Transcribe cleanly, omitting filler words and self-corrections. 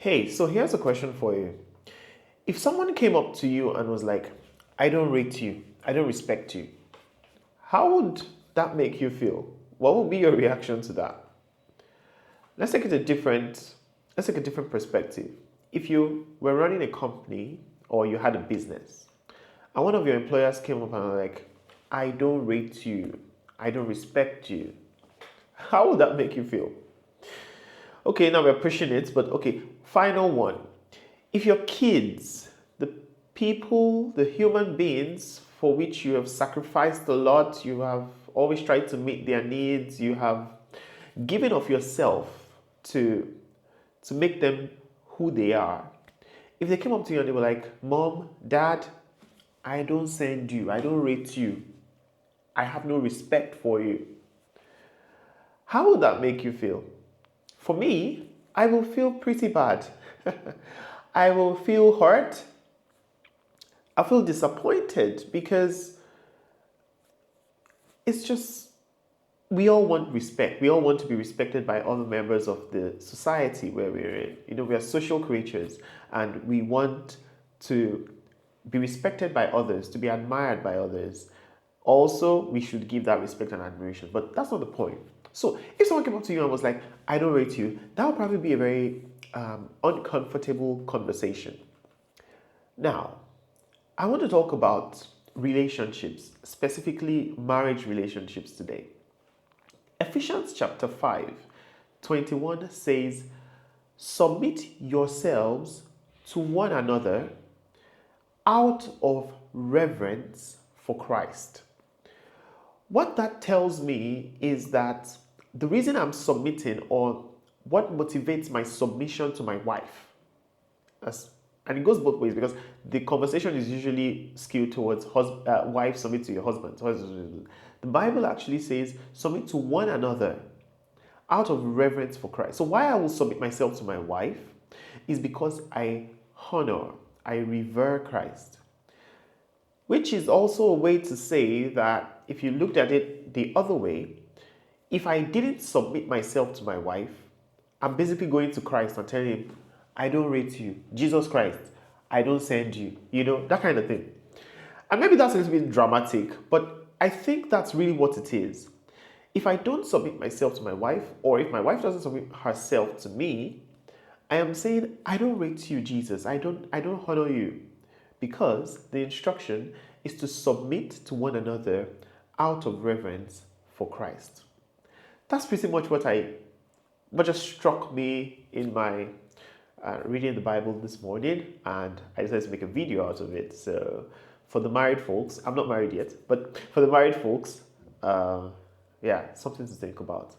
Hey, so here's a question for you. If someone came up to you and was like, I don't rate you, I don't respect you, how would that make you feel? What would be your reaction to that? Let's take it a different let's take a different perspective. If you were running a company or you had a business and one of your employers came up and was like, I don't rate you, I don't respect you, how would that make you feel? Okay, now we're pushing it, but okay, final one. If your kids, the people, the human beings for which you have sacrificed a lot, you have always tried to meet their needs, you have given of yourself to make them who they are. If they came up to you and they were like, Mom, Dad, I don't send you, I don't rate you, I have no respect for you, how would that make you feel? For me, I will feel pretty bad. I will feel hurt. I feel disappointed because it's just, we all want respect. We all want to be respected by other members of the society where we're in. We are social creatures and we want to be respected by others, to be admired by others. Also, we should give that respect and admiration. But that's not the point. So, if someone came up to you and was like, I don't rate you, that would probably be a very uncomfortable conversation. Now, I want to talk about relationships, specifically marriage relationships today. Ephesians chapter 5:21 says, Submit yourselves to one another out of reverence for Christ. What that tells me is that the reason I'm submitting, or what motivates my submission to my wife, and it goes both ways because the conversation is usually skewed towards wife submit to your husband. The Bible actually says submit to one another out of reverence for Christ. So why I will submit myself to my wife is because I honor, I revere Christ. Which is also a way to say that if you looked at it the other way, if I didn't submit myself to my wife, I'm basically going to Christ and telling him, I don't rate you. Jesus Christ, I don't send you. That kind of thing. And maybe that's a little bit dramatic, but I think that's really what it is. If I don't submit myself to my wife, or if my wife doesn't submit herself to me, I am saying, I don't rate you, Jesus. I don't honor you. Because the instruction is to submit to one another out of reverence for Christ. That's pretty much what just struck me in my reading the Bible this morning, and I decided to make a video out of it. So for the married folks, I'm not married yet, but for the married folks, something to think about.